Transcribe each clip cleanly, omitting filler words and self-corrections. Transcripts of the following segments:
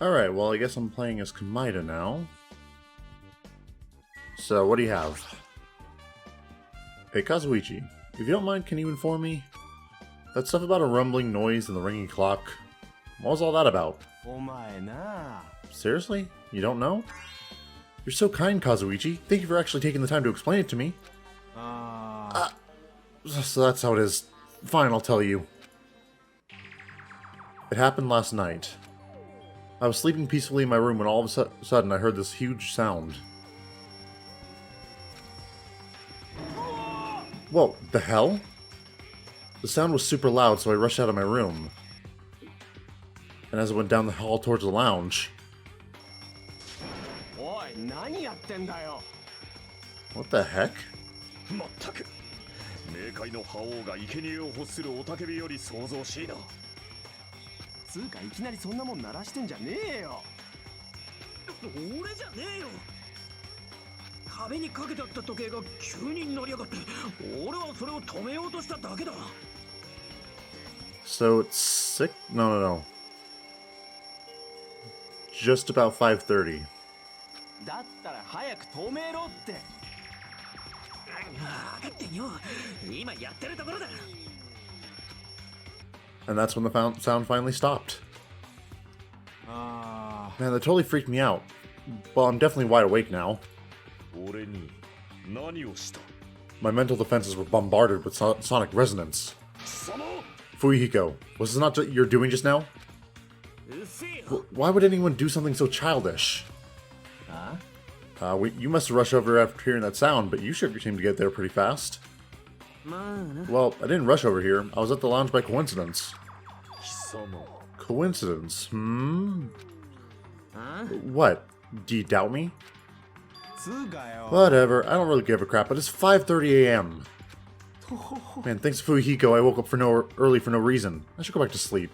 Alright, well I guess I'm playing as Komaeda now. So, what do you have? Hey Kazuichi, if you don't mind, can you inform me? That stuff about a rumbling noise and the ringing clock, what was all that about? Seriously? You don't know? You're so kind, Kazuichi. Thank you for actually taking the time to explain it to me. So that's how it is. Fine, I'll tell you. It happened last night. I was sleeping peacefully in my room when all of a sudden I heard this huge sound. Whoa, the hell? The sound was super loud, so I rushed out of my room. And as I went down the hall towards the lounge... What the heck? So it's sick? No. Just about 5:30. And that's when the sound finally stopped. Man, that totally freaked me out. Well, I'm definitely wide awake now. My mental defenses were bombarded with sonic resonance. Fuyuhiko, was this not what you're doing just now? Why would anyone do something so childish? You must have rushed over after hearing that sound, but you sure seemed to get there pretty fast. Well, I didn't rush over here. I was at the lounge by coincidence. Coincidence? What? Do you doubt me? Whatever, I don't really give a crap, but it's 5:30 a.m. Man, thanks to Fuyuhiko, I woke up early for no reason. I should go back to sleep.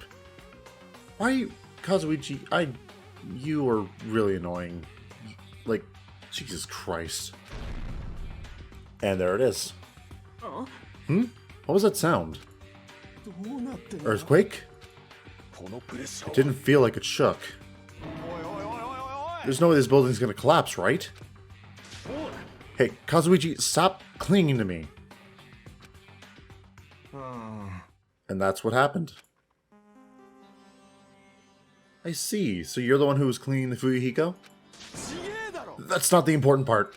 Why are you... Kazuichi, you are really annoying. Like, Jesus Christ. And there it is. What was that sound? Earthquake? It didn't feel like it shook. There's no way this building's gonna collapse, right? Hey, Kazuichi, stop clinging to me. And that's what happened. I see. So you're the one who was cleaning the Fuyuhiko? That's not the important part.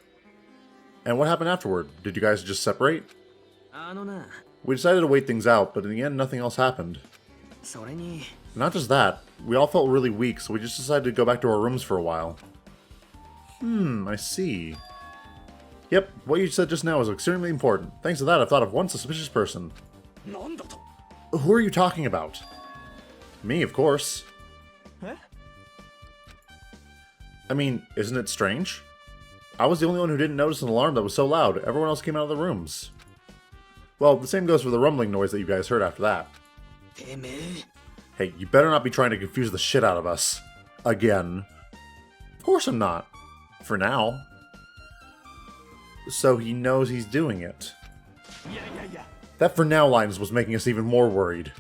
And what happened afterward? Did you guys just separate? We decided to wait things out, but in the end, nothing else happened. Not just that, we all felt really weak, so we just decided to go back to our rooms for a while. I see. Yep, what you said just now is extremely important. Thanks to that, I've thought of one suspicious person. Who are you talking about? Me, of course. I mean, isn't it strange? I was the only one who didn't notice an alarm that was so loud. Everyone else came out of the rooms. Well, the same goes for the rumbling noise that you guys heard after that. Hey, you better not be trying to confuse the shit out of us. Again. Of course I'm not. For now. So he knows he's doing it. That for now line was making us even more worried.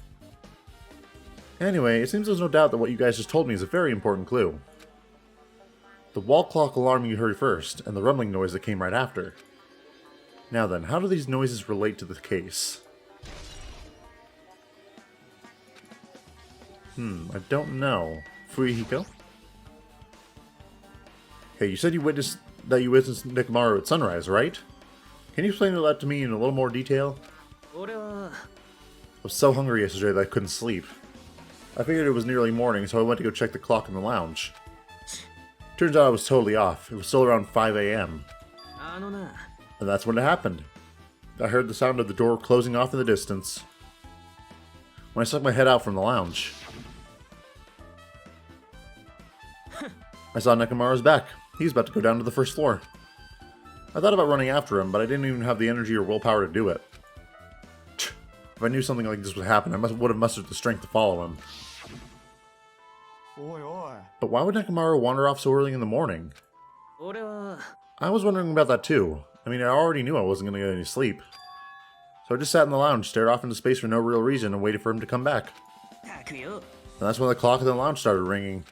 Anyway, it seems there's no doubt that what you guys just told me is a very important clue. The wall clock alarm you heard first, and the rumbling noise that came right after. Now then, how do these noises relate to the case? I don't know. Fuyuhiko? Hey, you said you witnessed Nekomaru at sunrise, right? Can you explain that to me in a little more detail? I was so hungry yesterday that I couldn't sleep. I figured it was nearly morning, so I went to go check the clock in the lounge. Turns out I was totally off. It was still around 5 a.m. And that's when it happened. I heard the sound of the door closing off in the distance. When I stuck my head out from the lounge, I saw Nekomaru's back. He was about to go down to the first floor. I thought about running after him, but I didn't even have the energy or willpower to do it. If I knew something like this would happen, I would have mustered the strength to follow him. But why would Nekomaru wander off so early in the morning? I was wondering about that too. I mean, I already knew I wasn't going to get any sleep. So I just sat in the lounge, stared off into space for no real reason, and waited for him to come back. And that's when the clock in the lounge started ringing.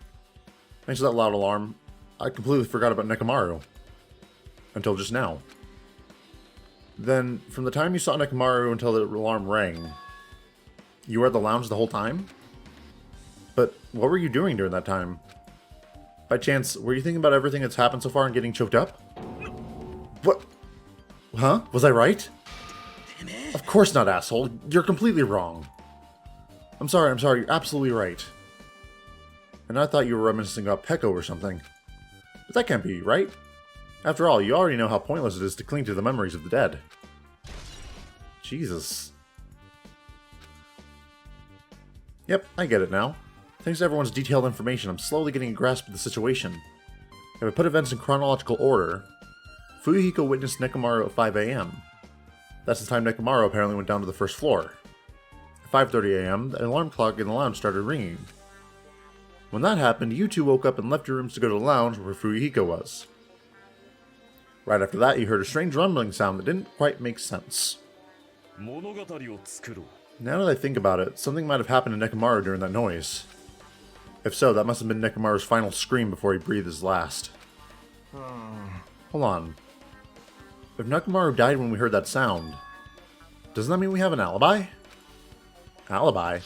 Thanks to that loud alarm, I completely forgot about Nekomaru. Until just now. Then, from the time you saw Nekomaru until the alarm rang, you were at the lounge the whole time? But what were you doing during that time? By chance, were you thinking about everything that's happened so far and getting choked up? What? Huh? Was I right? Of course not, asshole. You're completely wrong. I'm sorry, you're absolutely right. And I thought you were reminiscing about Peko or something. But that can't be, right? After all, you already know how pointless it is to cling to the memories of the dead. Jesus. Yep, I get it now. Thanks to everyone's detailed information, I'm slowly getting a grasp of the situation. If I put events in chronological order, Fuyuhiko witnessed Nekomaru at 5 AM. That's the time Nekomaru apparently went down to the first floor. At 5:30 AM, the alarm clock in the lounge started ringing. When that happened, you two woke up and left your rooms to go to the lounge where Fuyuhiko was. Right after that, you heard a strange rumbling sound that didn't quite make sense. Now that I think about it, something might have happened to Nekomaru during that noise. If so, that must have been Nekomaru's final scream before he breathed his last. Hold on. If Nekomaru died when we heard that sound, doesn't that mean we have an alibi? Alibi?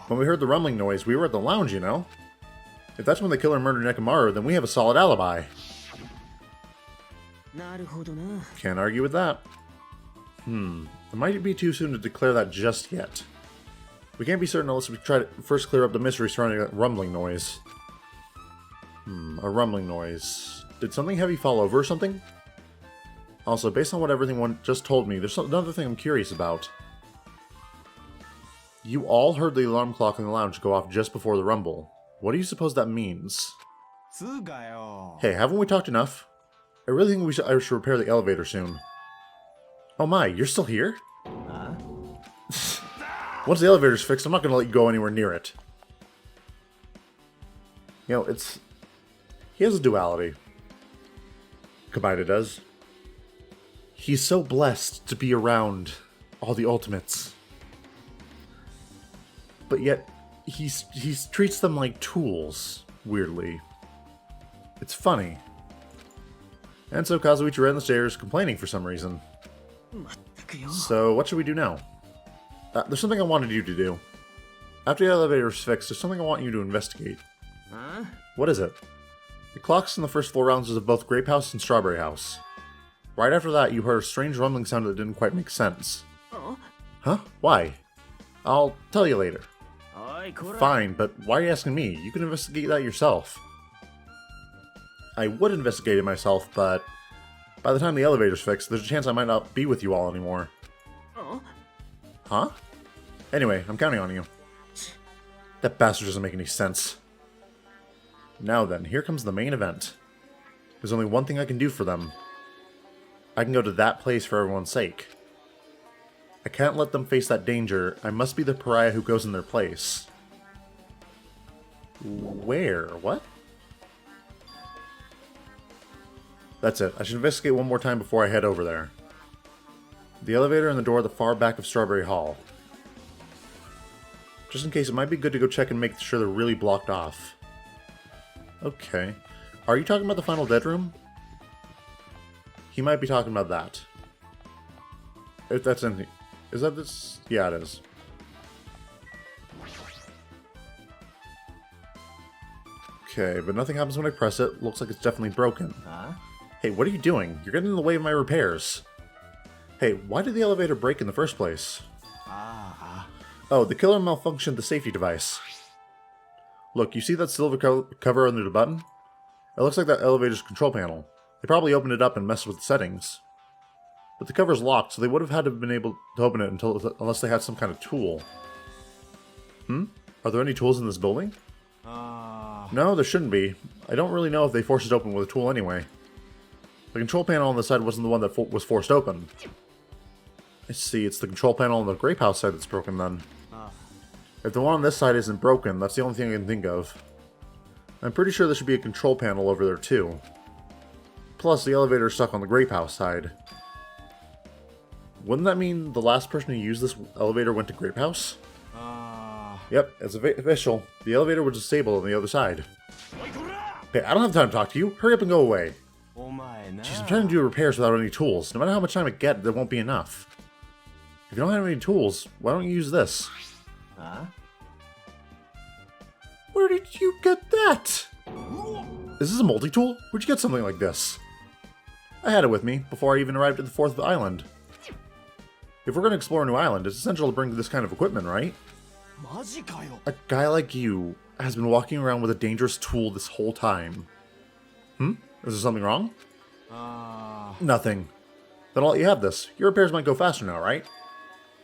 When we heard the rumbling noise, we were at the lounge, you know? If that's when the killer murdered Nekomaru, then we have a solid alibi. Can't argue with that. It might be too soon to declare that just yet. We can't be certain unless we try to first clear up the mystery surrounding that rumbling noise. A rumbling noise. Did something heavy fall over or something? Also, based on what everyone just told me, there's another thing I'm curious about. You all heard the alarm clock in the lounge go off just before the rumble. What do you suppose that means? Hey, haven't we talked enough? I really think I should repair the elevator soon. Oh my, you're still here? Once the elevator's fixed, I'm not going to let you go anywhere near it. You know, he has a duality. Komaeda does. He's so blessed to be around all the ultimates. But yet, he treats them like tools, weirdly. It's funny. And so Kazuichi ran the stairs, complaining for some reason. So, what should we do now? There's something I wanted you to do. After the elevator's fixed, there's something I want you to investigate. What is it? The clocks in the first floor rounds of both Grape House and Strawberry House. Right after that, you heard a strange rumbling sound that didn't quite make sense. Huh? Why? I'll tell you later. Fine, but why are you asking me? You can investigate that yourself. I would investigate it myself, but by the time the elevator's fixed, there's a chance I might not be with you all anymore. Huh? Anyway, I'm counting on you. That bastard doesn't make any sense. Now then, here comes the main event. There's only one thing I can do for them. I can go to that place for everyone's sake. I can't let them face that danger. I must be the pariah who goes in their place. Where? What? That's it. I should investigate one more time before I head over there. The elevator and the door at the far back of Strawberry Hall. Just in case, it might be good to go check and make sure they're really blocked off. Okay. Are you talking about the final dead room? He might be talking about that. If that's anything. Is that this? Yeah, it is. Okay, but nothing happens when I press it. Looks like it's definitely broken. Hey, what are you doing? You're getting in the way of my repairs. Hey, why did the elevator break in the first place? Oh, the killer malfunctioned the safety device. Look, you see that silver cover under the button? It looks like that elevator's control panel. They probably opened it up and messed with the settings. But the cover's locked, so they would have had to have been able to open it unless they had some kind of tool. Are there any tools in this building? No, there shouldn't be. I don't really know if they forced it open with a tool anyway. The control panel on the side wasn't the one that was forced open. I see, it's the control panel on the Grape House side that's broken then. If the one on this side isn't broken, that's the only thing I can think of. I'm pretty sure there should be a control panel over there too. Plus, the elevator is stuck on the Grape House side. Wouldn't that mean the last person who used this elevator went to Grape House? Yep, it's official. The elevator was disabled on the other side. Hey, I don't have time to talk to you. Hurry up and go away. Jeez, I'm trying to do repairs without any tools. No matter how much time I get, there won't be enough. If you don't have any tools, why don't you use this? Huh? Where did you get that? Is this a multi-tool? Where'd you get something like this? I had it with me before I even arrived at the 4th island. If we're going to explore a new island, it's essential to bring this kind of equipment, right? A guy like you has been walking around with a dangerous tool this whole time. Is there something wrong? Nothing. Then I'll let you have this. Your repairs might go faster now, right?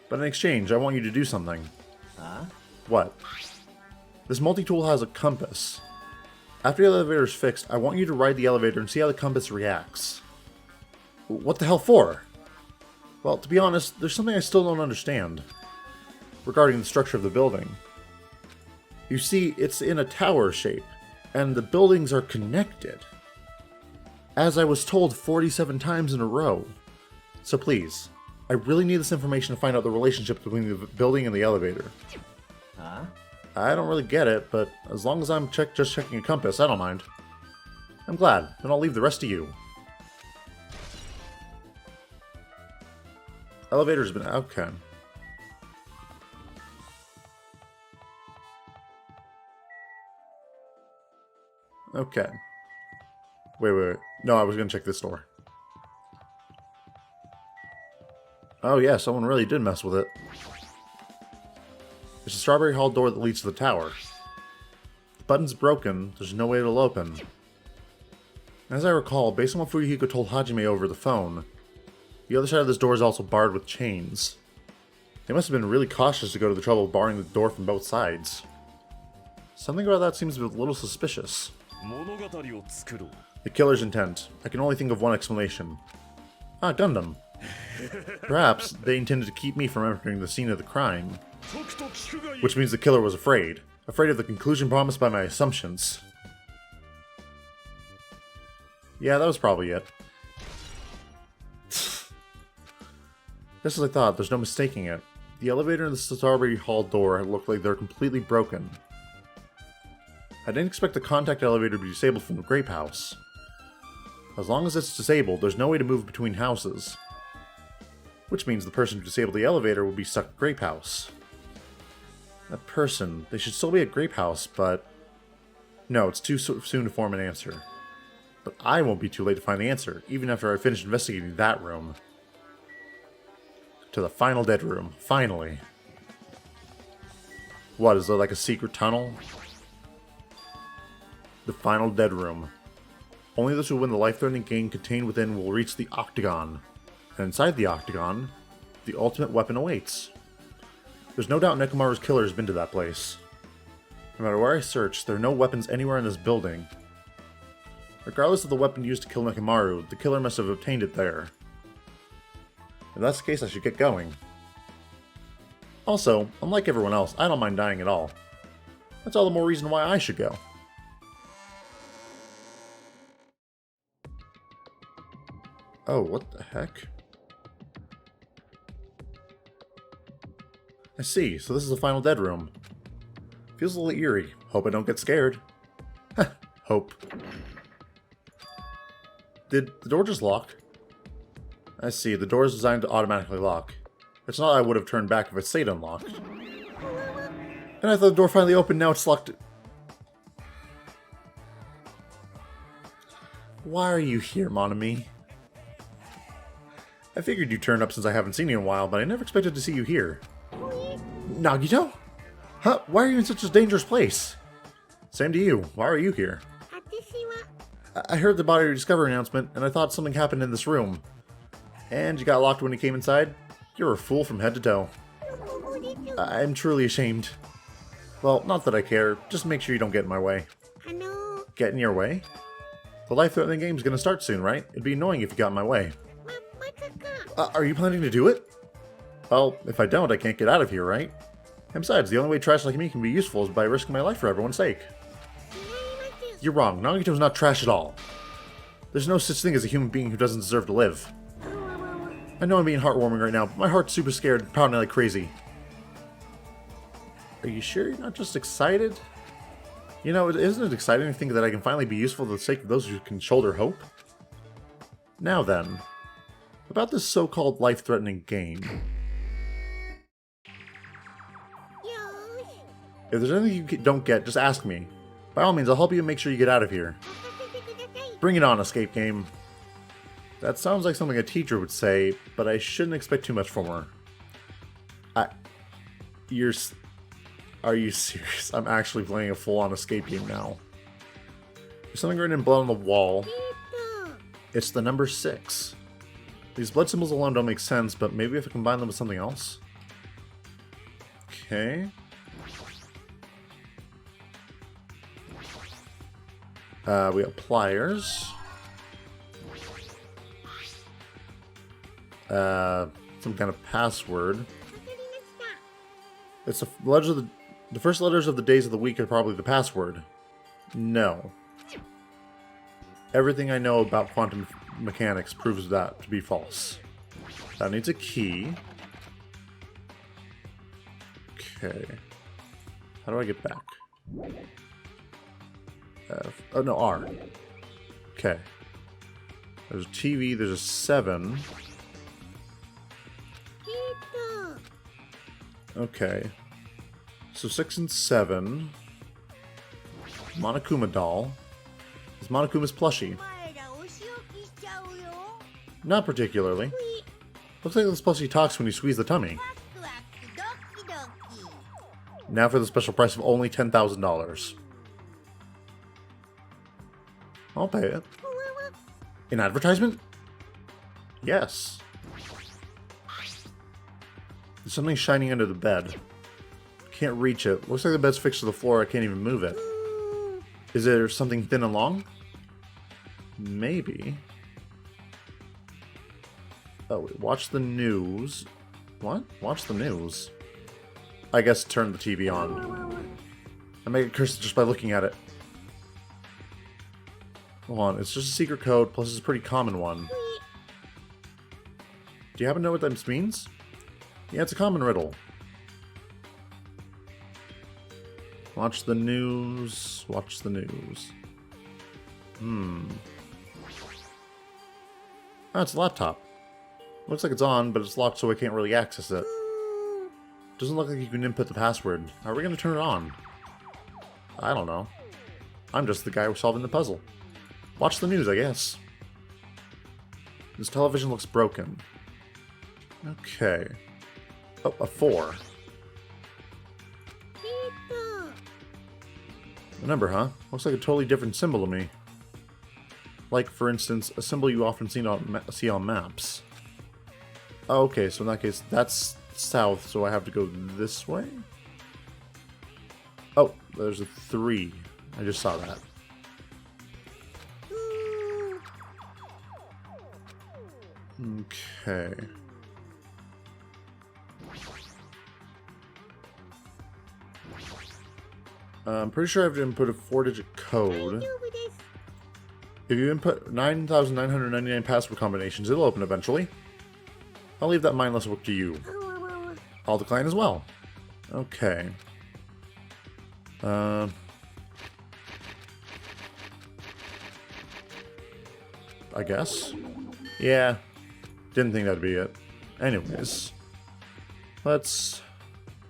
But in exchange, I want you to do something. Huh? What? This multi-tool has a compass. After the elevator is fixed, I want you to ride the elevator and see how the compass reacts. What the hell for? Well, to be honest, there's something I still don't understand regarding the structure of the building. You see, it's in a tower shape, and the buildings are connected. As I was told 47 times in a row. So please, I really need this information to find out the relationship between the building and the elevator. Huh? I don't really get it, but as long as I'm just checking a compass, I don't mind. I'm glad, then I'll leave the rest to you. Elevator's been okay. Okay. Wait. No, I was gonna check this door. Oh yeah, someone really did mess with it. There's a Strawberry Hall door that leads to the tower. The button's broken, there's no way it'll open. As I recall, based on what Fuyuhiko told Hajime over the phone, the other side of this door is also barred with chains. They must have been really cautious to go to the trouble of barring the door from both sides. Something about that seems a little suspicious. The killer's intent. I can only think of one explanation. Gundam. Perhaps they intended to keep me from entering the scene of the crime. Which means the killer was afraid. Afraid of the conclusion promised by my assumptions. Yeah, that was probably it. Just as I thought, there's no mistaking it. The elevator and the Strawberry Hall door look like they're completely broken. I didn't expect the contact elevator to be disabled from the Grape House. As long as it's disabled, there's no way to move between houses. Which means the person who disabled the elevator would be stuck at Grape House. That person, they should still be at Grape House, but... No, it's too soon to form an answer. But I won't be too late to find the answer, even after I finish investigating that room. To the final dead room, finally. What, is there like a secret tunnel? The final dead room. Only those who win the life-threatening game contained within will reach the Octagon. And inside the Octagon, the ultimate weapon awaits. There's no doubt Nekomaru's killer has been to that place. No matter where I search, there are no weapons anywhere in this building. Regardless of the weapon used to kill Nekomaru, the killer must have obtained it there. If that's the case, I should get going. Also, unlike everyone else, I don't mind dying at all. That's all the more reason why I should go. Oh, what the heck? I see, so this is the final dead room. Feels a little eerie. Hope I don't get scared. Hope. Did the door just lock? I see, the door is designed to automatically lock. It's not I would have turned back if it stayed unlocked. And I thought the door finally opened, now it's locked. Why are you here, Monami? I figured you'd turn up since I haven't seen you in a while, but I never expected to see you here. Nagito? Huh? Why are you in such a dangerous place? Same to you. Why are you here? I heard the body discovery announcement, and I thought something happened in this room. And you got locked when you came inside? You're a fool from head to toe. I'm truly ashamed. Well, not that I care. Just make sure you don't get in my way. Get in your way? The life-threatening game's gonna start soon, right? It'd be annoying if you got in my way. Are you planning to do it? Well, if I don't, I can't get out of here, right? And besides, the only way trash like me can be useful is by risking my life for everyone's sake. You're wrong. Nagito's not trash at all. There's no such thing as a human being who doesn't deserve to live. I know I'm being heartwarming right now, but my heart's super scared and pounding like crazy. Are you sure you're not just excited? You know, isn't it exciting to think that I can finally be useful for the sake of those who can shoulder hope? Now then, about this so-called life-threatening game. If there's anything you don't get, just ask me. By all means, I'll help you make sure you get out of here. Bring it on, escape game. That sounds like something a teacher would say, but I shouldn't expect too much from her. Are you serious? I'm actually playing a full-on escape game now. There's something written in blood on the wall. It's the number 6. These blood symbols alone don't make sense, but maybe if I combine them with something else? Okay. We got pliers. Some kind of password. It's the first letters of the days of the week are probably the password. No. Everything I know about quantum mechanics proves that to be false. That needs a key. Okay. How do I get back? F. Oh no, R. Okay. There's a TV, there's a 7. Okay. So 6 and 7. Monokuma Doll. Is Monokuma's plushie? Not particularly. Looks like this plushie talks when you squeeze the tummy. Now for the special price of only $10,000. I'll pay it. An advertisement? Yes. There's something shining under the bed. Can't reach it. Looks like the bed's fixed to the floor. I can't even move it. Is there something thin and long? Maybe. Oh, wait. Watch the news. What? Watch the news. I guess turn the TV on. I make it curse just by looking at it. Hold on. It's just a secret code, plus it's a pretty common one. Do you happen to know what this means? Yeah, it's a common riddle. Watch the news. Watch the news. Oh, it's a laptop. Looks like it's on, but it's locked so I can't really access it. Doesn't look like you can input the password. How are we going to turn it on? I don't know. I'm just the guy solving the puzzle. Watch the news, I guess. This television looks broken. Okay. Oh, a 4. A number, huh? Looks like a totally different symbol to me. Like, for instance, a symbol you often see on maps. Oh, okay, so in that case, that's south, so I have to go this way? Oh, there's a 3. I just saw that. Okay. I'm pretty sure I have to input a 4-digit code. If you input 9,999 password combinations, it'll open eventually. I'll leave that mindless work to you. I'll decline as well. Okay. I guess. Yeah. Didn't think that'd be it. Anyways. Let's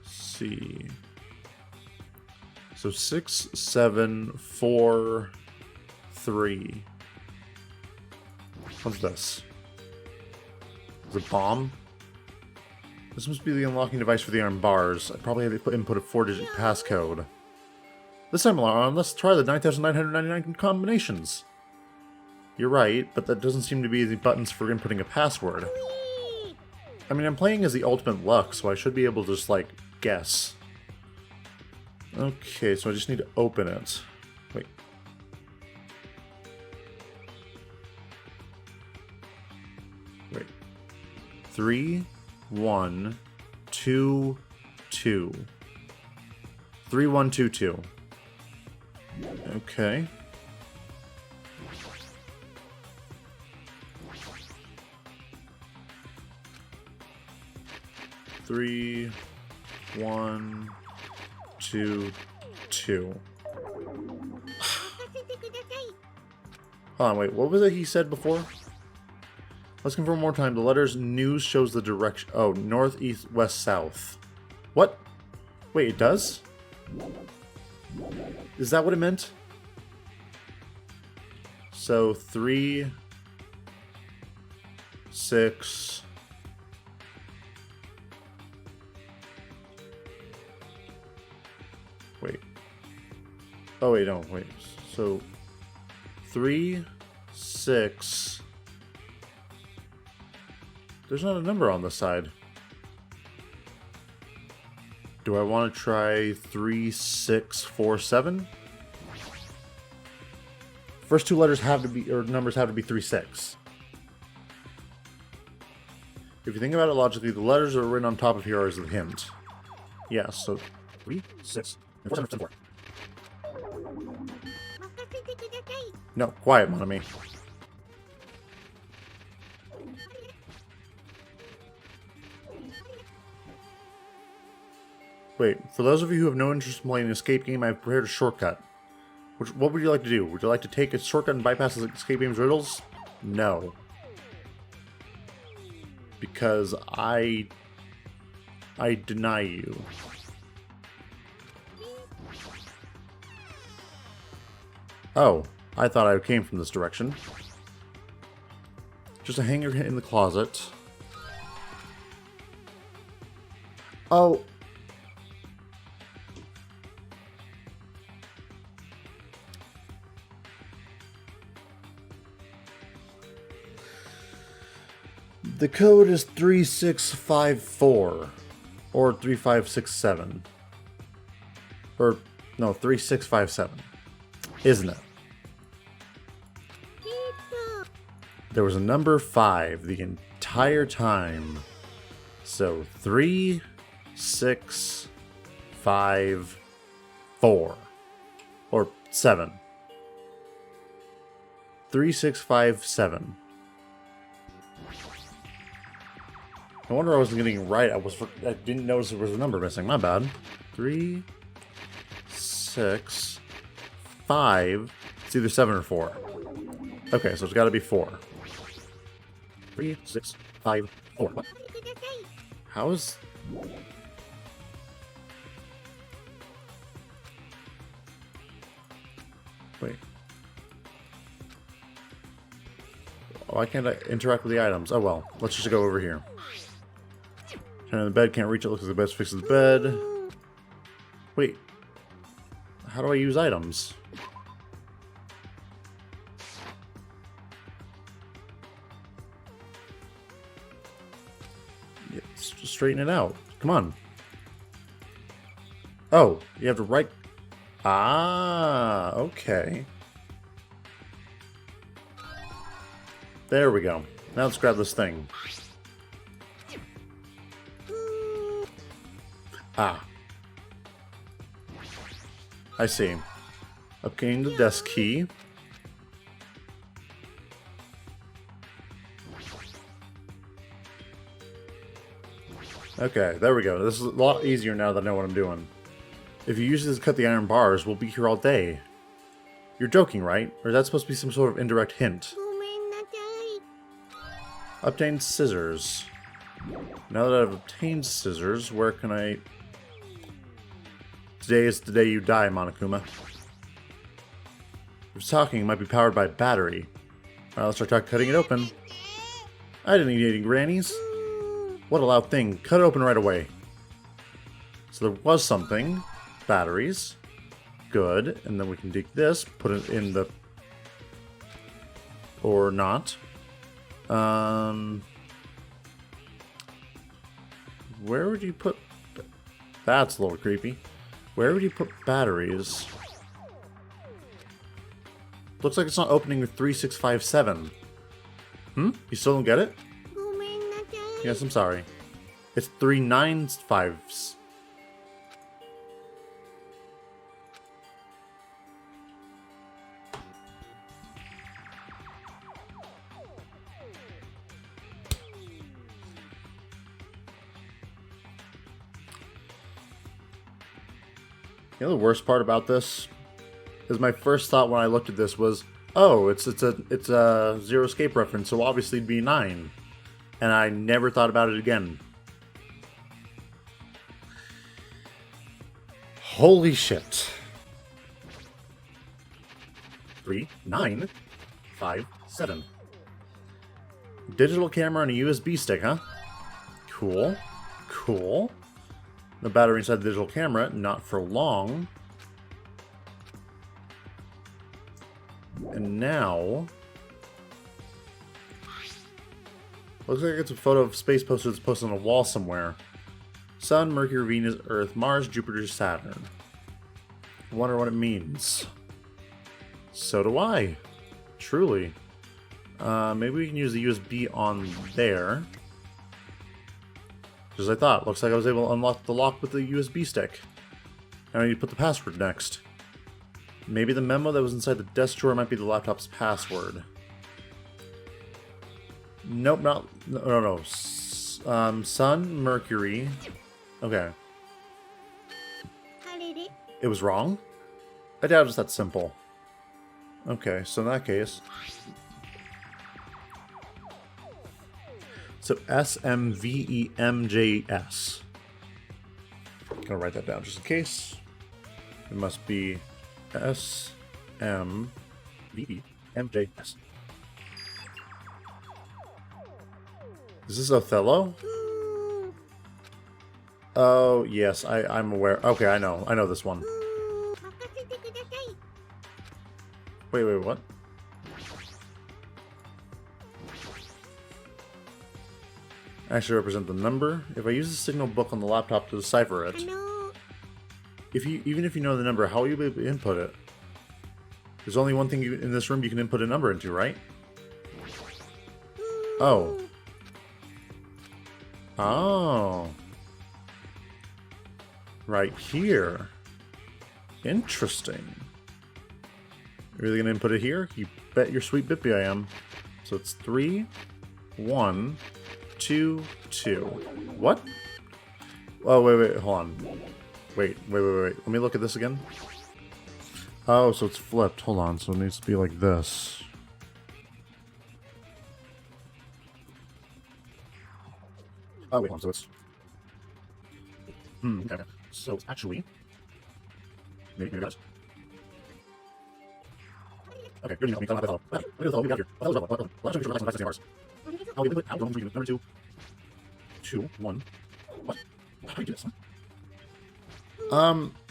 see. So 6, 7, 4, 3. What's this? Is it a bomb? This must be the unlocking device for the iron bars. I probably have to input a 4-digit passcode. This time around, let's try the 9,999 combinations. You're right, but that doesn't seem to be the buttons for inputting a password. I mean, I'm playing as the ultimate luck, so I should be able to just, like, guess. Okay, so I just need to open it. Wait. Wait. 3, 1, 2, 2. 3, 1, 2, 2. Okay. Three, 1, 2, 2. Hold on, wait, what was it he said before? Let's confirm one more time. The letters news shows the direction. Oh, north, east, west, south. What? Wait, it does? Is that what it meant? So 3, 6. Wait. Oh wait, no, wait. So 3, 6. There's not a number on this side. Do I want to try 3, 6, 4, 7? First two letters have to be, or numbers have to be 3, 6. If you think about it logically, the letters that are written on top of here are as the hint. Yeah, so 3, 6, and 4, 7, 4. No, quiet, mon ami. Wait, for those of you who have no interest in playing an escape game, I've prepared a shortcut. What would you like to do? Would you like to take a shortcut and bypass the escape game's riddles? No. Because I deny you. Oh, I thought I came from this direction. Just a hanger in the closet. Oh. The code is 3654 or 3567. Or no, 3657. Isn't it? There was a number 5 the entire time. So 3, 6, 5, 4. Or 7. 3, 6, 5, 7. No wonder I wasn't getting it right. I didn't notice there was a number missing. My bad. 3, 6, 5. It's either 7 or 4. Okay, so it's got to be 4. 3, 6, 5, 4. What? How is... Wait. Why can't I interact with the items? Oh well, let's just go over here. Turn on the bed, can't reach it, looks like the bed's fixes the bed. Wait. How do I use items? Yeah, just straighten it out. Come on. Oh, you have to right... Ah, okay. There we go. Now let's grab this thing. Ah. I see. Obtain the desk key. Okay, there we go. This is a lot easier now that I know what I'm doing. If you use this to cut the iron bars, we'll be here all day. You're joking, right? Or is that supposed to be some sort of indirect hint? Obtain scissors. Now that I've obtained scissors, where can I... Today is the day you die, Monokuma. If talking, it might be powered by a battery. Alright, let's start cutting it open. I didn't eat any grannies. What a loud thing. Cut it open right away. So there was something. Batteries. Good. And then we can take this, put it in the... Or not. Where would you put... That's a little creepy. Where would you put batteries? Looks like it's not opening with 3657. You still don't get it? Yes, I'm sorry. It's 395s. You know the worst part about this is my first thought when I looked at this was, oh, it's a Zero Escape reference, so obviously it'd be 9. And I never thought about it again. Holy shit. 3, 9, 5, 7. Digital camera and a USB stick, huh? Cool. Cool. The battery inside the digital camera, not for long. And now... looks like it's a photo of space poster that's posted on a wall somewhere. Sun, Mercury, Venus, Earth, Mars, Jupiter, Saturn. I wonder what it means. So do I. Truly. Maybe we can use the USB on there. Just as I thought. Looks like I was able to unlock the lock with the USB stick. Now I need to put the password next. Maybe the memo that was inside the desk drawer might be the laptop's password. Nope, no. Sun, Mercury. Okay. It was wrong? I doubt it's that simple. Okay, so in that case... so SMVEMJS. I'm gonna write that down just in case. It must be SMVEMJS. Is this Othello? Oh, yes, I'm aware. Okay, I know this one. Wait, what? Actually represent the number. If I use the signal book on the laptop to decipher it, even if you know the number, how will you be able to input it? There's only one thing in this room you can input a number into, right? Oh. Oh. Right here. Interesting. You're really gonna input it here? You bet your sweet bippy I am. So it's 3, 1, 2, 2. What? Oh, wait, hold on. Wait. Let me look at this again. Oh, so it's flipped. Hold on, so it needs to be like this. Oh, wait, so it's... okay. So it's actually... maybe guys. Okay, good enough. We don't have that. Look at we got here. Let's make sure we're ours. Oh, wait, how don't we do number 2? 2, 1. What? How do you do this?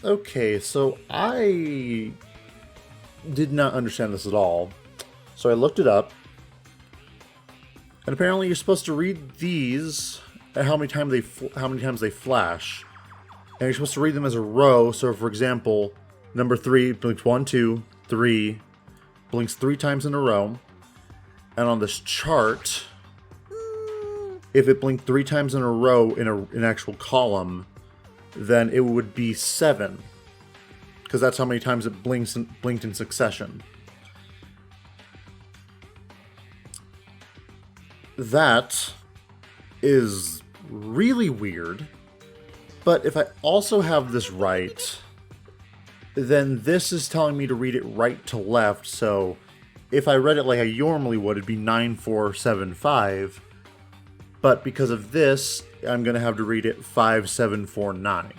Okay, so I did not understand this at all. So I looked it up. And apparently you're supposed to read these at how many times they flash. And you're supposed to read them as a row. So for example, number 3 blinks 1, 2, 3, blinks 3 times in a row. And on this chart, if it blinked 3 times in a row in an actual column, then it would be 7. Because that's how many times it blinked in succession. That is really weird. But if I also have this right, then this is telling me to read it right to left. So if I read it like I normally would, it'd be 9, 4, 7, 5. But because of this, I'm going to have to read it 5, 7, 4, 9.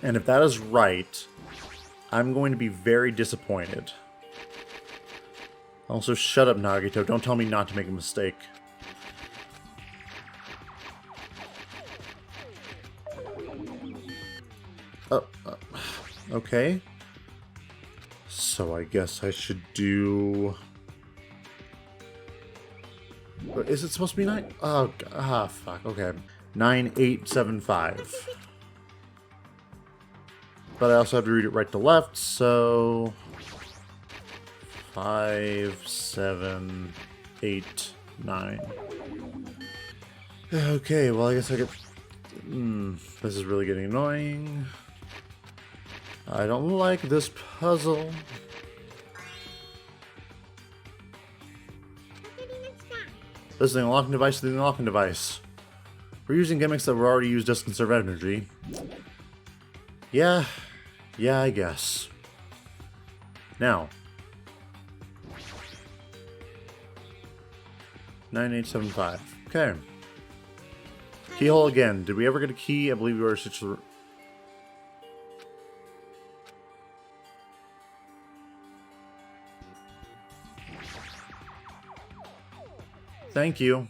And if that is right, I'm going to be very disappointed. Also, shut up, Nagito. Don't tell me not to make a mistake. Okay. So I guess I should do... is it supposed to be 9? Oh, fuck. Okay. 9, 8, 7, 5. But I also have to read it right to left, so... 5, 7, 8, 9. Okay, well, I guess I get... this is really getting annoying. I don't like this puzzle. Listening, unlocking device to the unlocking device. We're using gimmicks that were already used just to conserve energy. Yeah, I guess. Now. 9875. Okay. Keyhole again. Did we ever get a key? I believe we were such a... Thank you.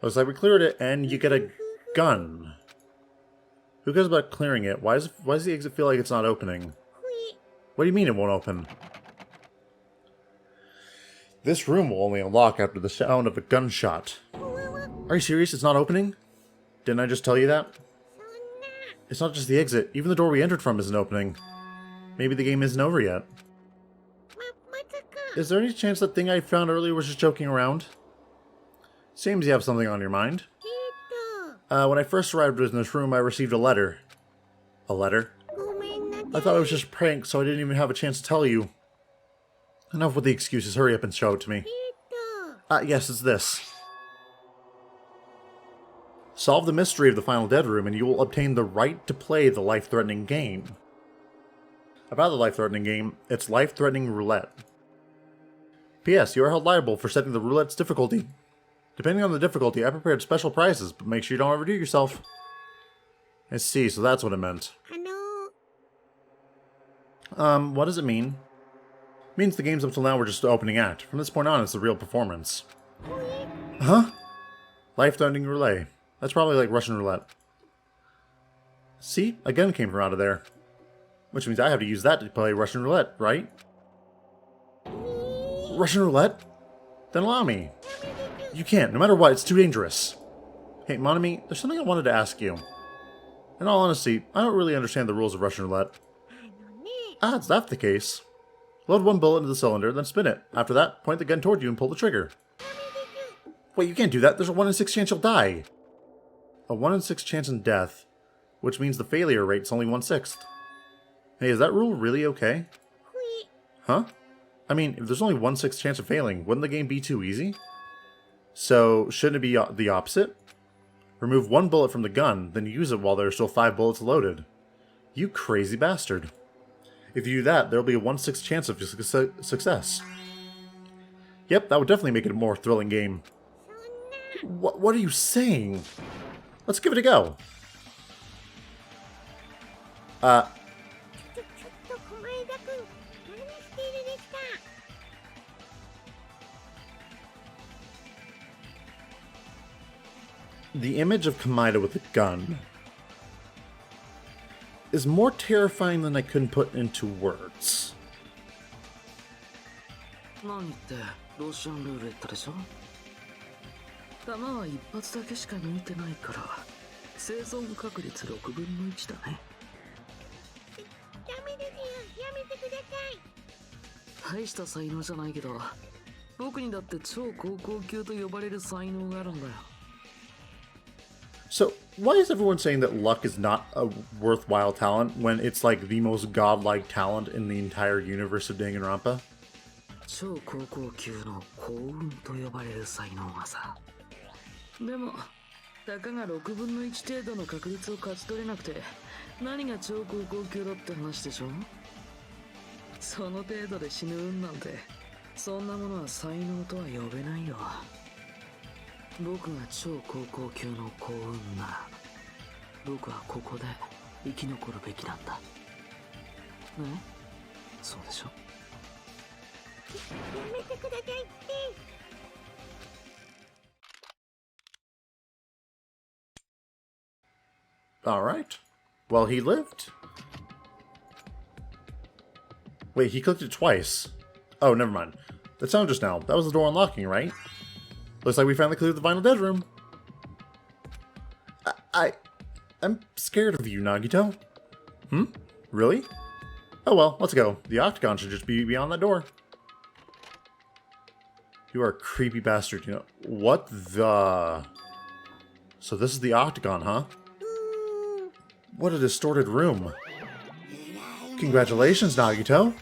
Looks like we cleared it, and you get a gun. Who cares about clearing it? Why does the exit feel like it's not opening? What do you mean it won't open? This room will only unlock after the sound of a gunshot. Are you serious? It's not opening? Didn't I just tell you that? It's not just the exit. Even the door we entered from isn't opening. Maybe the game isn't over yet. Is there any chance that thing I found earlier was just joking around? Seems you have something on your mind. When I first arrived in this room, I received a letter. A letter? I thought it was just a prank, so I didn't even have a chance to tell you. Enough with the excuses. Hurry up and show it to me. Yes, it's this. Solve the mystery of the final dead room, and you will obtain the right to play the life-threatening game. About the life-threatening game, it's life-threatening roulette. P.S. You are held liable for setting the roulette's difficulty. Depending on the difficulty, I prepared special prizes, but make sure you don't overdo yourself. I see, so that's what it meant. What does it mean? It means the games up till now were just the opening act. From this point on, it's the real performance. Huh? Life-threatening roulette. That's probably like Russian roulette. See? A gun came from out of there. Which means I have to use that to play Russian roulette, right? Russian roulette? Then allow me. You can't. No matter what, it's too dangerous. Hey, Monami, there's something I wanted to ask you. In all honesty, I don't really understand the rules of Russian roulette. Is that the case? Load one bullet into the cylinder, then spin it. After that, point the gun toward you and pull the trigger. Wait, you can't do that. There's a 1 in 6 chance you'll die. A 1 in 6 chance in death, which means the failure rate's only 1/6. Hey, is that rule really okay? Huh? I mean, if there's only 1/6 chance of failing, wouldn't the game be too easy? So, shouldn't it be the opposite? Remove one bullet from the gun, then use it while there are still 5 bullets loaded. You crazy bastard. If you do that, there'll be a 1/6 chance of success. Yep, that would definitely make it a more thrilling game. What are you saying? Let's give it a go. The image of Komaeda with a gun is more terrifying than I couldn't put into words. 何ってロシアンルーレットでしょ。弾は一発だけしか抜いてないから生存確率6分の1だね。ダメですよ、やめてください。大した才能じゃないけど、僕にだって超高校級と呼ばれる才能があるんだよ。So, why is everyone saying that luck is not a worthwhile talent when it's like the most godlike talent in the entire universe of Danganronpa? 超高校級の幸運と呼ばれる才能がさ。でも、たかが6分の1程度の確率を勝ち取れなくて、何が超高校級だって話でしょ。その程度で死ぬ運なんて、そんなものは才能とは呼べないよ。僕が超高校級の幸運なら僕はここで生き残るべきなんだ。ね？そうでしょ。やめてくださいって。Alright. Well, he lived. Wait, he clicked it twice. Oh, never mind. That sounded just now. That was the door unlocking, right? Looks like we finally cleared the final dead room. I'm scared of you, Nagito. Really? Oh well, let's go. The octagon should just be beyond that door. You are a creepy bastard, you know. What the... So this is the octagon, huh? What a distorted room. Congratulations, Nagito.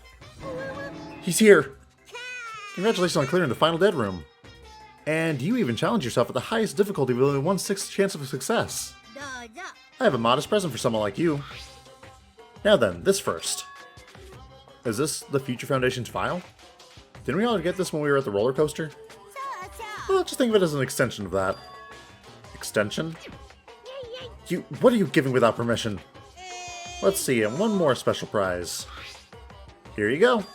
He's here. Congratulations on clearing the final dead room. And you even challenge yourself at the highest difficulty with only 1/6 chance of success. I have a modest present for someone like you. Now then, this first. Is this the Future Foundation's file? Didn't we all get this when we were at the roller coaster? Well, just think of it as an extension of that. Extension? What are you giving without permission? Let's see, and one more special prize. Here you go.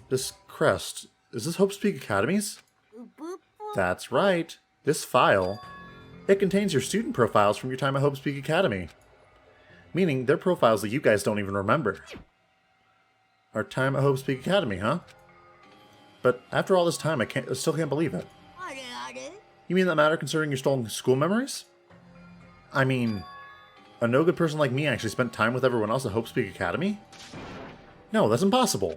This crest, is this Hope's Peak Academy's? That's right. This file, it contains your student profiles from your time at Hope's Peak Academy. Meaning, they're profiles that you guys don't even remember. Our time at Hope's Peak Academy, huh? But after all this time, I still can't believe it. You mean that matter concerning your stolen school memories? I mean, a no-good person like me actually spent time with everyone else at Hope's Peak Academy? No, that's impossible.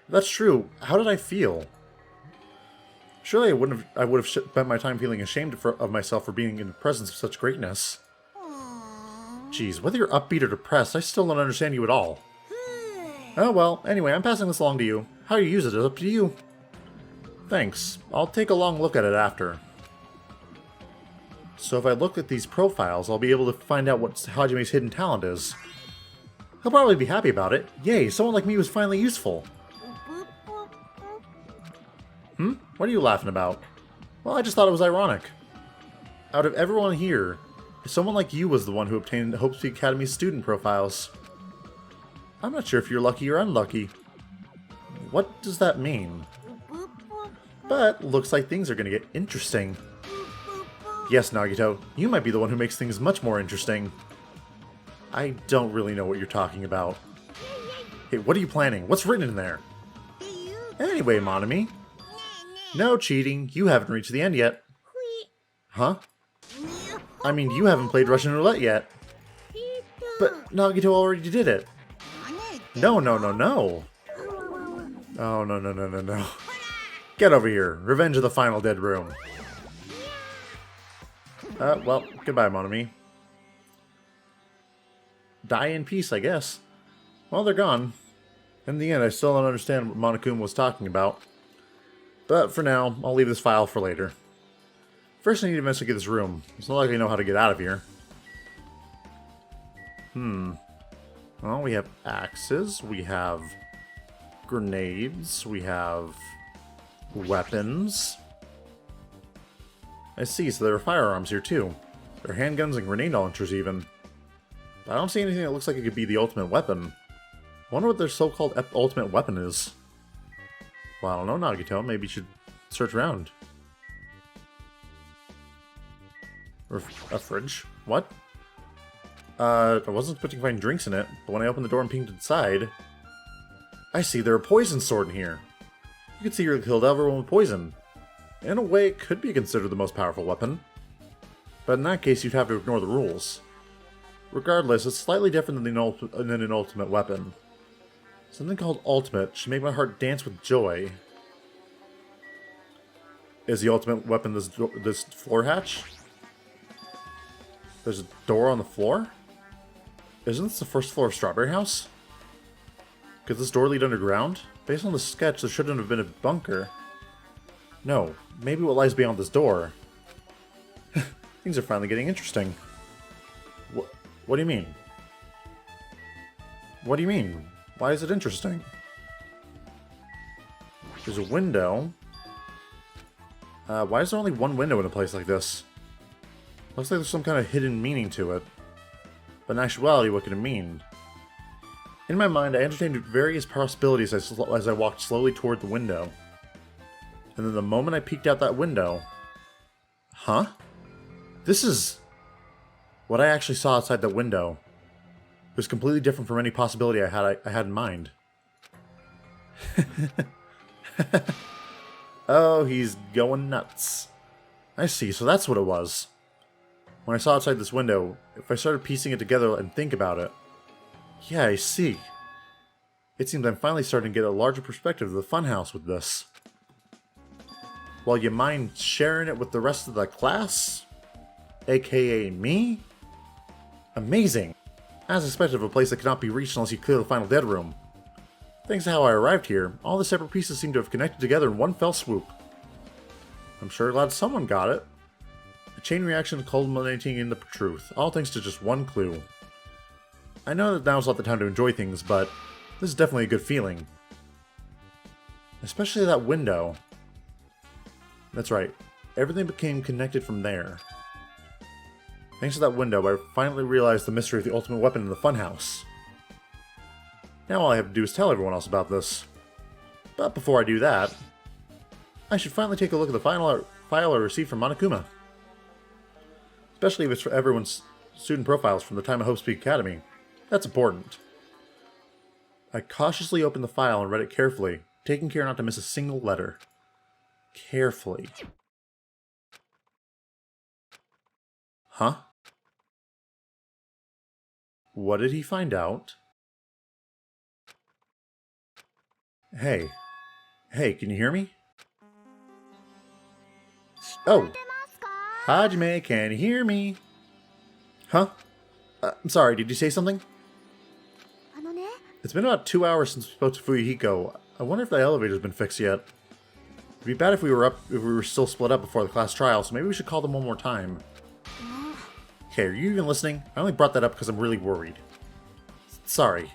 If that's true, how did I feel? Surely I would have spent my time feeling ashamed of myself for being in the presence of such greatness. Geez, whether you're upbeat or depressed, I still don't understand you at all. Oh well, anyway, I'm passing this along to you. How you use it is up to you. Thanks. I'll take a long look at it after. So if I look at these profiles, I'll be able to find out what Hajime's hidden talent is. He'll probably be happy about it. Yay, someone like me was finally useful. What are you laughing about? Well, I just thought it was ironic. Out of everyone here, someone like you was the one who obtained Hope's Peak Academy's student profiles. I'm not sure if you're lucky or unlucky. What does that mean? But looks like things are going to get interesting. Yes, Nagito, you might be the one who makes things much more interesting. I don't really know what you're talking about. Hey, what are you planning? What's written in there? Anyway, Monami. No cheating, you haven't reached the end yet. Huh? I mean, you haven't played Russian Roulette yet. But Nagito already did it. No. Oh, no. Get over here. Revenge of the Final Dead Room. Well, goodbye, Monami. Die in peace, I guess. Well, they're gone. In the end, I still don't understand what Monokuma was talking about. But for now, I'll leave this file for later. First, I need to investigate this room. It's not like I know how to get out of here. Well, we have axes, we have grenades, we have weapons. I see, so there are firearms here too. There are handguns and grenade launchers even. But I don't see anything that looks like it could be the ultimate weapon. I wonder what their so-called ultimate weapon is. Well, I don't know, Nagito. Maybe you should search around. Or a fridge? What? I wasn't expecting to find drinks in it, but when I opened the door and peeked inside... I see, there are poison stored in here. You could see you killed everyone with poison. In a way, it could be considered the most powerful weapon. But in that case, you'd have to ignore the rules. Regardless, it's slightly different than an ultimate weapon. Something called ultimate should make my heart dance with joy. Is the ultimate weapon this floor hatch? There's a door on the floor? Isn't this the first floor of Strawberry House? Could this door lead underground? Based on the sketch, there shouldn't have been a bunker. No, maybe what lies beyond this door. Things are finally getting interesting. What do you mean? What do you mean? Why is it interesting? There's a window. Why is there only one window in a place like this? Looks like there's some kind of hidden meaning to it. But in actuality, what could it mean? In my mind, I entertained various possibilities as I walked slowly toward the window. And then the moment I peeked out that window... Huh? This is... What I actually saw outside that window was completely different from any possibility I had in mind. Oh, he's going nuts. I see, so that's what it was. When I saw outside this window, if I started piecing it together and think about it... Yeah, I see. It seems I'm finally starting to get a larger perspective of the funhouse with this. Well, you mind sharing it with the rest of the class? AKA me? Amazing! As expected of a place that cannot be reached unless you clear the Final Dead Room. Thanks to how I arrived here, all the separate pieces seem to have connected together in one fell swoop. I'm sure glad someone got it. A chain reaction culminating in the truth, all thanks to just one clue. I know that now's not the time to enjoy things, but this is definitely a good feeling. Especially that window. That's right, everything became connected from there. Thanks to that window, I finally realized the mystery of the ultimate weapon in the funhouse. Now all I have to do is tell everyone else about this. But before I do that, I should finally take a look at the file I received from Monokuma. Especially if it's for everyone's student profiles from the time of Hope Speak Academy. That's important. I cautiously opened the file and read it carefully, taking care not to miss a single letter. Carefully. Huh? What did he find out? Hey. Hey, can you hear me? Oh! Hajime, can you hear me? Huh? I'm sorry, did you say something? It's been about 2 hours since we spoke to Fuyuhiko. I wonder if the elevator's been fixed yet. It'd be bad if we were still split up before the class trial, so maybe we should call them one more time. Okay, are you even listening? I only brought that up because I'm really worried. Sorry.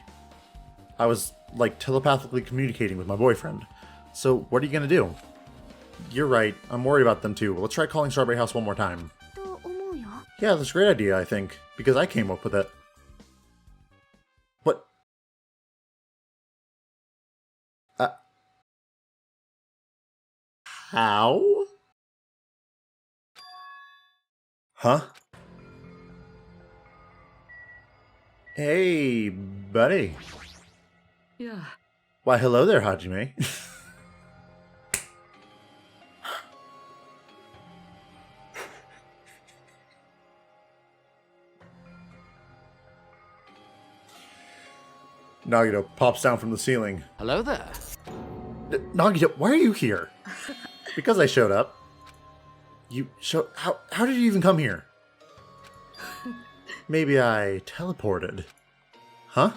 I was, like, telepathically communicating with my boyfriend. So, what are you gonna do? You're right, I'm worried about them too. Let's try calling Strawberry House one more time. Yeah, that's a great idea, I think. Because I came up with it. What? How? Huh? Hey, buddy. Yeah. Why, hello there, Hajime. Nagito pops down from the ceiling. Hello there. Nagito, why are you here? Because I showed up. How did you even come here? Maybe I teleported. Huh?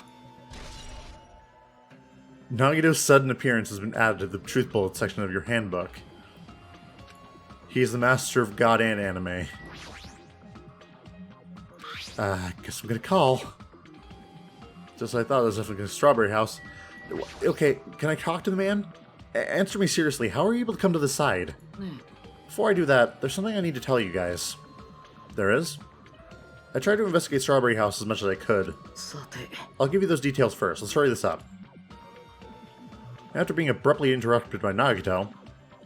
Nagito's sudden appearance has been added to the truth bullet section of your handbook. He is the master of God and anime. I guess I'm gonna call. Just like I thought, there's definitely a Strawberry House. Okay, can I talk to the man? Answer me seriously, how are you able to come to the side? Before I do that, there's something I need to tell you guys. There is? I tried to investigate Strawberry House as much as I could. I'll give you those details first. Let's hurry this up. After being abruptly interrupted by Nagito,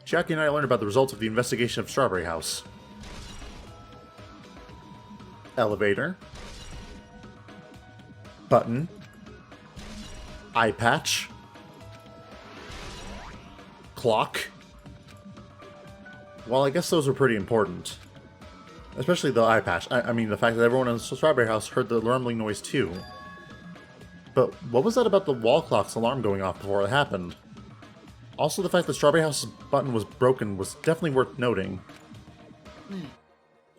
Jackie and I learned about the results of the investigation of Strawberry House. Elevator. Button. Eye patch. Clock. Well, I guess those are pretty important. Especially the eye patch. I mean, the fact that everyone in the Strawberry House heard the rumbling noise too. But what was that about the wall clock's alarm going off before it happened? Also, the fact that Strawberry House's button was broken was definitely worth noting.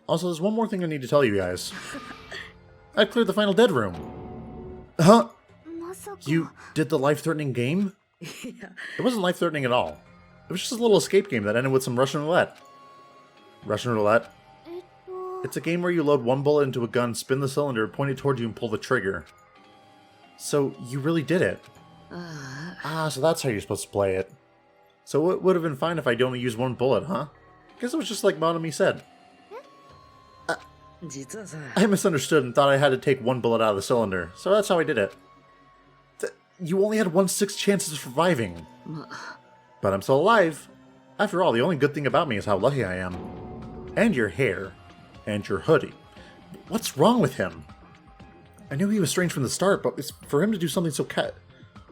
Also, there's one more thing I need to tell you guys. I cleared the final dead room. Huh? You did the life-threatening game? Yeah. It wasn't life-threatening at all. It was just a little escape game that ended with some Russian roulette. Russian roulette? It's a game where you load one bullet into a gun, spin the cylinder, point it towards you, and pull the trigger. So, you really did it. So that's how you're supposed to play it. So it would have been fine if I'd only used one bullet, huh? Guess it was just like Monomi said. I misunderstood and thought I had to take one bullet out of the cylinder, so that's how I did it. You only had 1/6 chances of surviving. But I'm still alive. After all, the only good thing about me is how lucky I am. And your hair. And your hoodie. What's wrong with him? I knew he was strange from the start, but it's for him to do something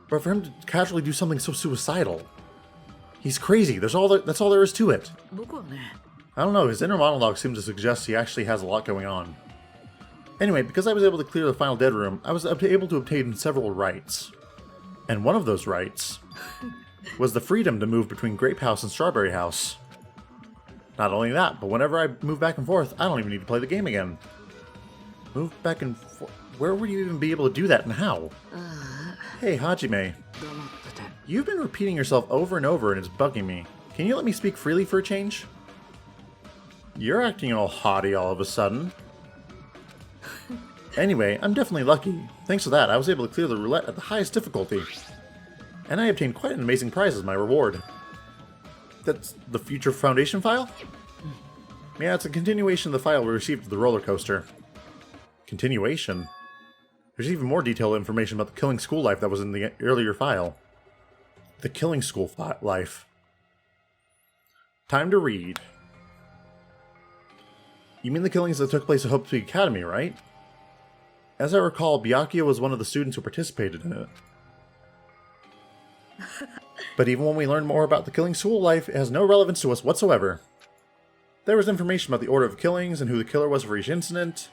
but for him to casually do something so suicidal. He's crazy. That's all there is to it. I don't know, his inner monologue seems to suggest he actually has a lot going on. Anyway, because I was able to clear the final dead room, I was able to obtain several rights. And one of those rights was the freedom to move between Grape House and Strawberry House. Not only that, but whenever I move back and forth, I don't even need to play the game again. Move back and forth? Where would you even be able to do that and how? Hey, Hajime. You've been repeating yourself over and over and it's bugging me. Can you let me speak freely for a change? You're acting all haughty all of a sudden. Anyway, I'm definitely lucky. Thanks to that, I was able to clear the roulette at the highest difficulty. And I obtained quite an amazing prize as my reward. That's the Future Foundation file? Yeah, it's a continuation of the file we received at the roller coaster. Continuation? There's even more detailed information about the killing school life that was in the earlier file. The killing school life. Time to read. You mean the killings that took place at Hope Peak Academy, right? As I recall, Byakuya was one of the students who participated in it. But even when we learn more about the killing school life, it has no relevance to us whatsoever. There was information about the order of killings and who the killer was for each incident.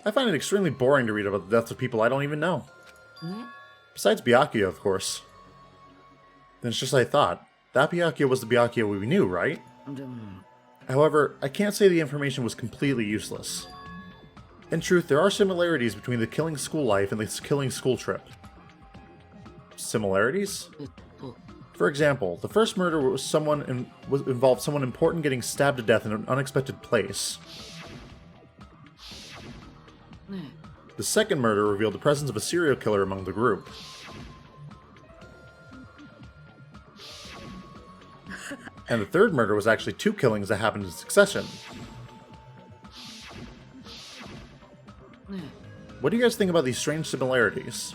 I find it extremely boring to read about the deaths of people I don't even know. Besides Byakuya, of course. Then it's just like I thought. That Byakuya was the Byakuya we knew, right? However, I can't say the information was completely useless. In truth, there are similarities between the killing school life and the killing school trip. Similarities? For example, the first murder was involved someone important getting stabbed to death in an unexpected place. The second murder revealed the presence of a serial killer among the group. And the third murder was actually two killings that happened in succession. What do you guys think about these strange similarities?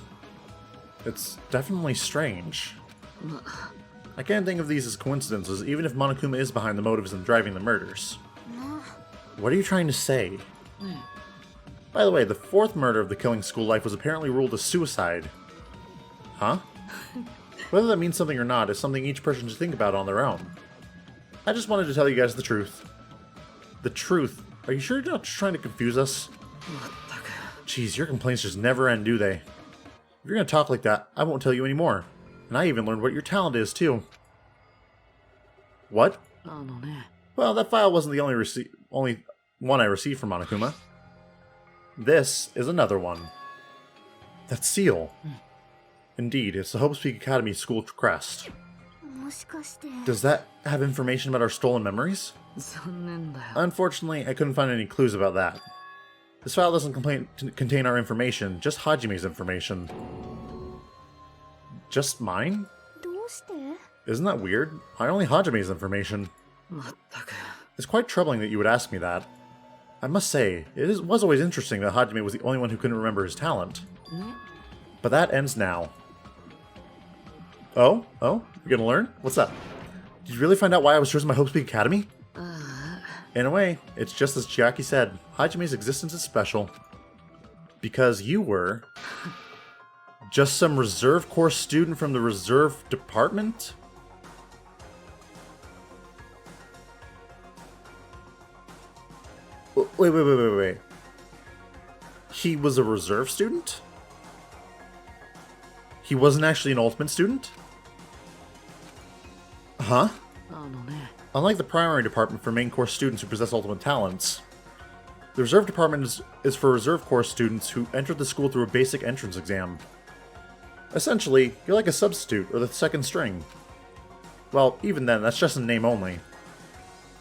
It's definitely strange. I can't think of these as coincidences, even if Monokuma is behind the motives in driving the murders. What are you trying to say? By the way, the fourth murder of the killing school life was apparently ruled a suicide. Huh? Whether that means something or not is something each person should think about on their own. I just wanted to tell you guys the truth. The truth? Are you sure you're not just trying to confuse us? Jeez, your complaints just never end, do they? If you're gonna talk like that, I won't tell you anymore. And I even learned what your talent is, too. What? Well, that file wasn't the only one I received from Monokuma. This is another one. That seal. Indeed, it's the Hope Peak Academy school crest. Does that have information about our stolen memories? Unfortunately, I couldn't find any clues about that. This file doesn't contain our information, just Hajime's information. Just mine? Isn't that weird? I only Hajime's information. It's quite troubling that you would ask me that. I must say, it was always interesting that Hajime was the only one who couldn't remember his talent. But that ends now. Oh? You're gonna learn? What's up? Did you really find out why I was chosen by Hope Peak Academy? In a way, it's just as Chiaki said, Hajime's existence is special. Because you were... just some reserve corps student from the reserve department? Wait. He was a reserve student? He wasn't actually an ultimate student? Huh? Unlike the primary department for main course students who possess ultimate talents, the reserve department is for reserve course students who entered the school through a basic entrance exam. Essentially, you're like a substitute or the second string. Well, even then, that's just in name only.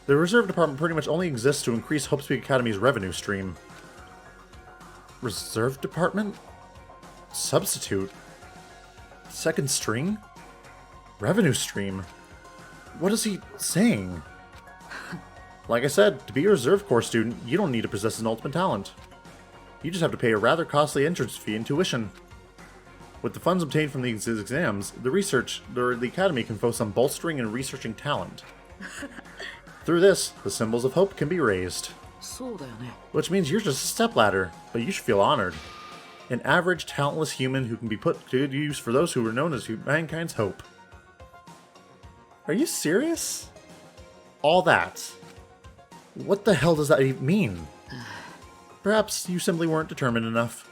The reserve department pretty much only exists to increase Hope Peak Academy's revenue stream. Reserve department? Substitute? Second string? Revenue stream? What is he saying? Like I said, to be a reserve corps student, you don't need to possess an ultimate talent. You just have to pay a rather costly entrance fee and tuition. With the funds obtained from these exams, the Academy can focus on bolstering and researching talent. Through this, the symbols of hope can be raised. Which means you're just a stepladder, but you should feel honored. An average, talentless human who can be put to good use for those who are known as mankind's hope. Are you serious? All that. What the hell does that even mean? Perhaps you simply weren't determined enough.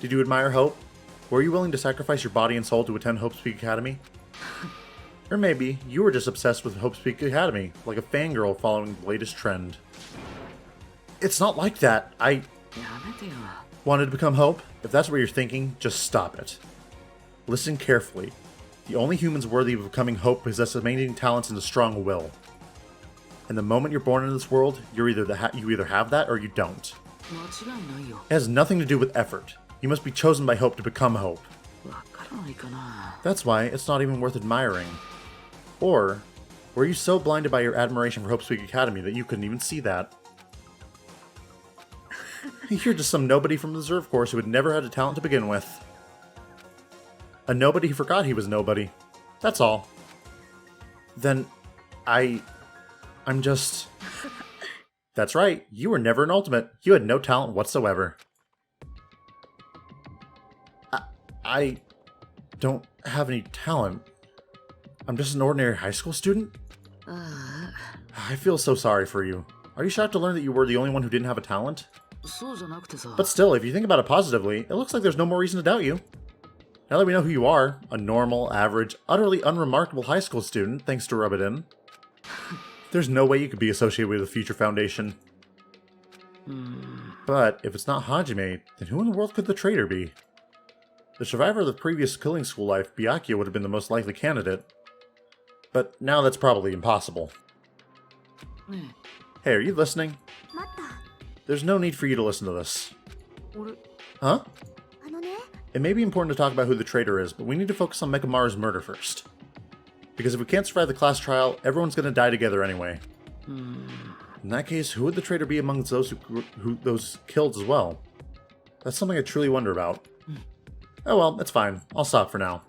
Did you admire hope? Were you willing to sacrifice your body and soul to attend Hope Peak Academy? Or maybe you were just obsessed with Hope Peak Academy, like a fangirl following the latest trend. It's not like that. I wanted to become Hope. If that's what you're thinking, just stop it. Listen carefully. The only humans worthy of becoming Hope possess amazing talents and a strong will. And the moment you're born into this world, you either have that or you don't. 間違いないよ。 It has nothing to do with effort. You must be chosen by Hope to become Hope. わからないかな。 That's why it's not even worth admiring. Or, were you so blinded by your admiration for Hope's Week Academy that you couldn't even see that? You're just some nobody from the reserve course who had never had a talent to begin with. A nobody who forgot he was nobody. That's all. Then, I'm just... That's right, you were never an ultimate. You had no talent whatsoever. I don't have any talent. I'm just an ordinary high school student? I feel so sorry for you. Are you shocked to learn that you were the only one who didn't have a talent? そうじゃなくてさ。 But still, if you think about it positively, it looks like there's no more reason to doubt you. Now that we know who you are, a normal, average, utterly unremarkable high school student, thanks to Rub It In, there's no way you could be associated with the Future Foundation. But if it's not Hajime, then who in the world could the traitor be? The survivor of the previous killing school life, Byakuya, would have been the most likely candidate. But now that's probably impossible. Hey, are you listening? There's no need for you to listen to this. Huh? It may be important to talk about who the traitor is, but we need to focus on Mekamaru's murder first. Because if we can't survive the class trial, everyone's gonna die together anyway. In that case, who would the traitor be amongst those those killed as well? That's something I truly wonder about. Oh well, it's fine. I'll stop for now.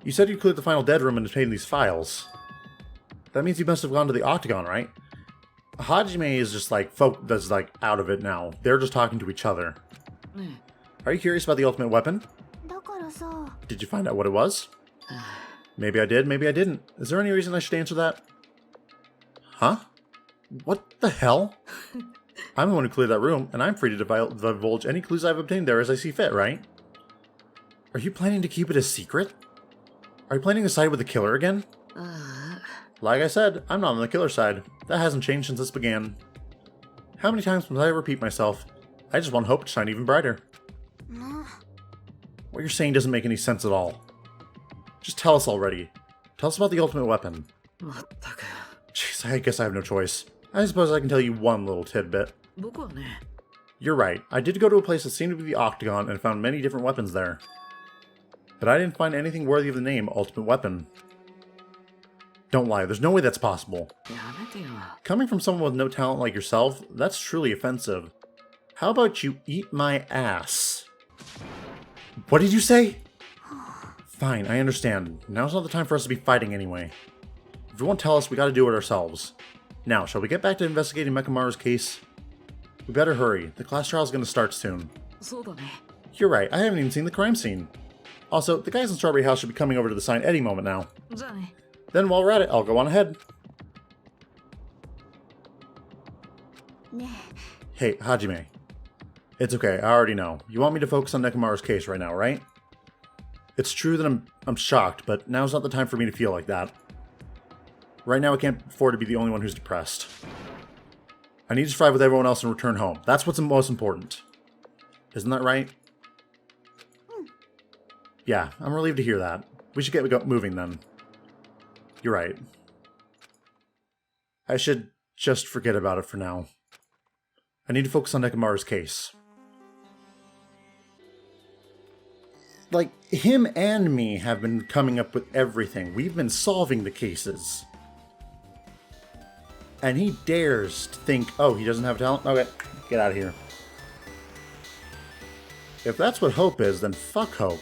You said you cleared the final dead room and obtained these files. That means you must have gone to the Octagon, right? Hajime is just like that's like out of it now. They're just talking to each other. Are you curious about the ultimate weapon? Did you find out what it was? Maybe I did, maybe I didn't. Is there any reason I should answer that? Huh? What the hell? I'm the one who cleared that room, and I'm free to divulge any clues I've obtained there as I see fit, right? Are you planning to keep it a secret? Are you planning to side with the killer again? Like I said, I'm not on the killer side. That hasn't changed since this began. How many times must I repeat myself? I just want Hope to shine even brighter. What you're saying doesn't make any sense at all. Just tell us already. Tell us about the ultimate weapon. Jeez, I guess I have no choice. I suppose I can tell you one little tidbit. You're right. I did go to a place that seemed to be the Octagon and found many different weapons there. But I didn't find anything worthy of the name Ultimate Weapon. Don't lie, there's no way that's possible. Coming from someone with no talent like yourself, that's truly offensive. How about you eat my ass? What did you say? Fine, I understand. Now's not the time for us to be fighting anyway. If you won't tell us, we gotta do it ourselves. Now, shall we get back to investigating Mekamaru's case? We better hurry. The class trial's gonna start soon. You're right, I haven't even seen the crime scene. Also, the guys in Strawberry House should be coming over to the sign any moment now. Then while we're at it, I'll go on ahead. Hey, Hajime. It's okay, I already know. You want me to focus on Nekamaru's case right now, right? It's true that I'm shocked, but now's not the time for me to feel like that. Right now I can't afford to be the only one who's depressed. I need to survive with everyone else and return home. That's what's most important. Isn't that right? Yeah, I'm relieved to hear that. We should get moving then. You're right. I should just forget about it for now. I need to focus on Nekamaru's case. Like, him and me have been coming up with everything. We've been solving the cases. And he dares to think, oh, he doesn't have talent? Okay, get out of here. If that's what Hope is, then fuck Hope.